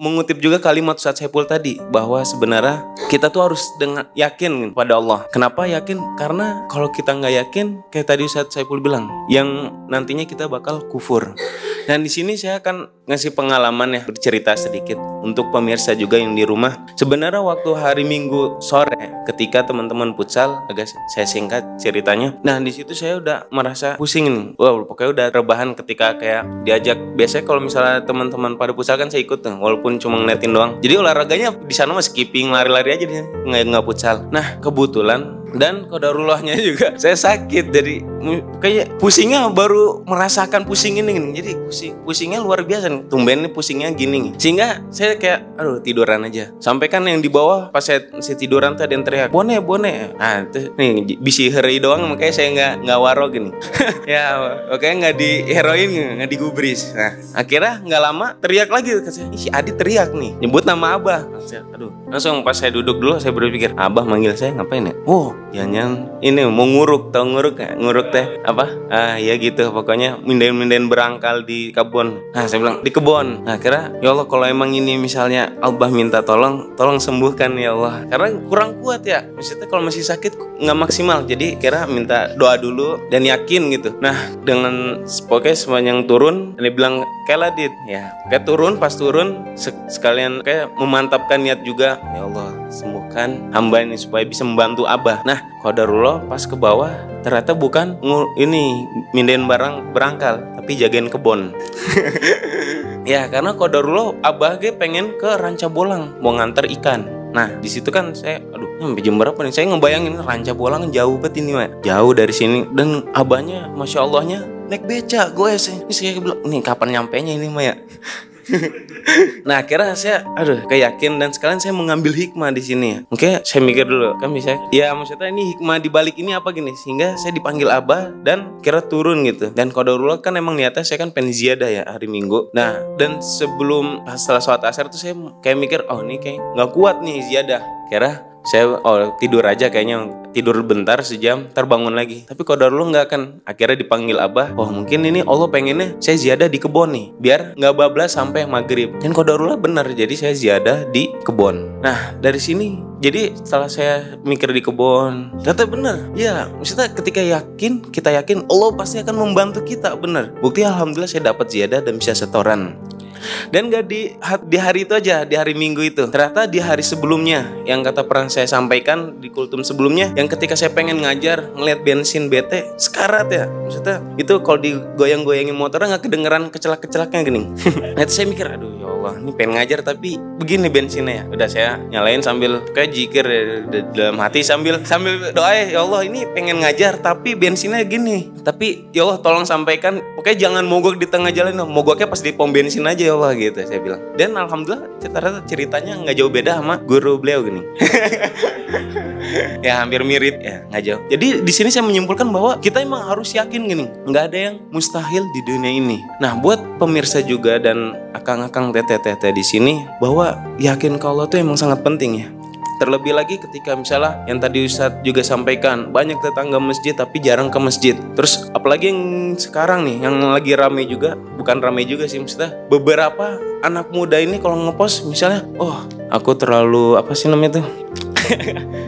mengutip juga kalimat Ustaz Saiful tadi, bahwa sebenarnya kita tuh harus dengan yakin pada Allah. Kenapa yakin? Karena kalau kita nggak yakin, kayak tadi Ustaz Saiful bilang, yang nantinya kita bakal kufur. Dan di sini saya akan ngasih pengalaman ya, bercerita sedikit untuk pemirsa juga yang di rumah. Sebenarnya waktu hari Minggu sore, ketika teman-teman futsal, agak saya singkat ceritanya. Nah di situ saya udah merasa pusing nih. Wow, pokoknya udah rebahan ketika kayak diajak. Biasanya kalau misalnya teman-teman pada futsal kan saya ikut tuh, walaupun cuma ngeliatin doang. Jadi olahraganya di sana mah skipping, lari-lari aja deh, nggak futsal. Nah kebetulan dan qadarullahnya juga saya sakit, jadi kayak pusingnya baru merasakan pusing ini nih. Jadi pusingnya luar biasa nih. Tumben nih pusingnya gini nih. Sehingga saya kayak aduh tiduran aja. Sampai kan yang di bawah pas saya tiduran tuh ada yang teriak bone. Nah itu nih bisi heri doang, makanya saya nggak waro gini. Ya makanya nggak di heroin, nggak digubris. Nah akhirnya nggak lama teriak lagi. Si Adit teriak nih, nyebut nama Abah. Aduh, langsung pas saya duduk dulu saya berpikir, Abah manggil saya ngapain ya? Oh, jangan ini mau nguruk, tau nguruk gak? Nguruk teh apa? Ya gitu, pokoknya minden berangkal di kebun. Nah saya bilang di kebun. Nah kira ya Allah, kalau emang ini misalnya Abah minta tolong sembuhkan ya Allah, karena kurang kuat ya, maksudnya kalau masih sakit nggak maksimal. Jadi kira minta doa dulu dan yakin gitu. Nah dengan pokoknya sepanjang turun, dia bilang kayak Ladit ya, kayak turun, pas turun sekalian kayak memantapkan niat juga, ya Allah sembuhkan hamba ini supaya bisa membantu Abah. Nah qadarullah pas ke bawah ternyata bukan ini minden barang berangkal, tapi jagain kebon. Ya karena qadarullah Abah ge pengen ke Ranca Bolang mau nganter ikan. Nah di situ kan saya sampai jam berapa nih, saya ngebayangin Ranca Bolang jauh banget ini mah, jauh dari sini. Dan Abahnya masya Allahnya naik beca gue sih. Ini saya bilang nih kapan nyampenya ini mah ya. Nah akhirnya saya kayak yakin, dan sekalian saya mengambil hikmah di sini ya. Mungkin saya mikir dulu kan bisa ya, maksudnya ini hikmah di balik ini apa gini, sehingga saya dipanggil Abah dan kira turun gitu. Dan qadarullah kan emang niatnya saya kan pengen ziyadah ya hari Minggu. Nah dan setelah sholat asar tuh saya kayak mikir, oh ini kayak nggak kuat nih ziyadah. Kira saya tidur aja, kayaknya tidur bentar sejam terbangun lagi. Tapi qadarullah nggak kan, akhirnya dipanggil Abah. Oh mungkin ini Allah pengennya saya ziyadah di kebun nih, biar nggak bablas sampai maghrib. Dan qadarullah benar, jadi saya ziyadah di kebun. Nah dari sini jadi setelah saya mikir di kebun, ternyata benar ya, maksudnya ketika kita yakin Allah pasti akan membantu kita, benar. Bukti alhamdulillah saya dapat ziyadah dan bisa setoran. Dan gak di hari itu aja, di hari Minggu itu, ternyata di hari sebelumnya, yang kata pernah saya sampaikan di kultum sebelumnya, yang ketika saya pengen ngajar ngeliat bensin bete sekarat ya, maksudnya itu kalau digoyang-goyangin motornya gak kedengeran kecelak-kecelaknya gini. Nah itu saya mikir, aduh ya Allah ini pengen ngajar tapi begini bensinnya ya. Udah saya nyalain sambil kayak jikir dalam hati, sambil doa, ya Allah ini pengen ngajar tapi bensinnya gini, tapi ya Allah tolong sampaikan, oke jangan mogok di tengah jalan, mogoknya pas di pom bensin aja ya Allah gitu, saya bilang. Dan alhamdulillah ternyata ceritanya nggak jauh beda sama guru beliau gini. Ya hampir mirip ya, nggak jauh. Jadi di sini saya menyimpulkan bahwa kita emang harus yakin gini, nggak ada yang mustahil di dunia ini. Nah buat pemirsa juga dan akang-akang teteh-teteh di sini, bahwa yakin ke Allah itu emang sangat penting ya. Terlebih lagi ketika misalnya yang tadi Ustadz juga sampaikan, banyak tetangga masjid tapi jarang ke masjid. Terus apalagi yang sekarang nih, yang lagi rame juga, bukan rame juga sih, maksudnya beberapa anak muda ini kalau ngepost misalnya, oh aku terlalu apa sih namanya tuh,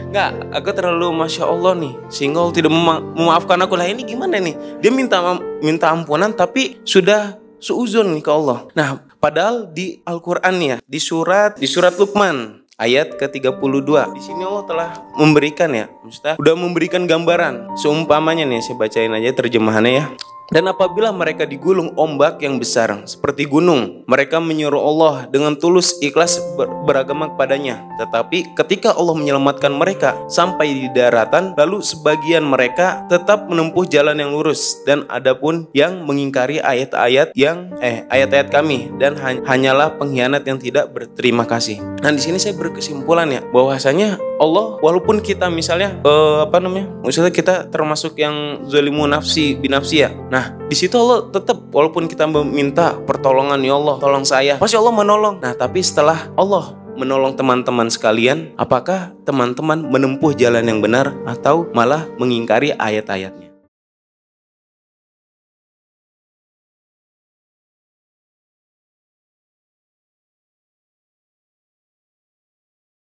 nggak, aku terlalu masya Allah nih sehingga Allah tidak memaafkan aku. Lah ini gimana nih, dia minta ampunan tapi sudah suuzon nih ke Allah. Nah padahal di Al-Quran ya, di surat Luqman ayat ke-32. Di sini Allah telah memberikan ya, maksudnya udah memberikan gambaran. Seumpamanya nih, saya bacain aja terjemahannya ya. Dan apabila mereka digulung ombak yang besar seperti gunung, mereka menyuruh Allah dengan tulus ikhlas beragama kepadanya. Tetapi ketika Allah menyelamatkan mereka sampai di daratan, lalu sebagian mereka tetap menempuh jalan yang lurus, dan adapun yang mengingkari ayat-ayat kami, dan hanyalah pengkhianat yang tidak berterima kasih. Nah di sini saya berkesimpulan ya, bahwasanya Allah walaupun kita misalnya maksudnya kita termasuk yang zalimun nafsi binafsi ya. Nah di situ Allah tetap, walaupun kita meminta pertolongan, ya Allah tolong saya, pasti Allah menolong. Nah tapi setelah Allah menolong teman-teman sekalian, apakah teman-teman menempuh jalan yang benar atau malah mengingkari ayat-ayatnya?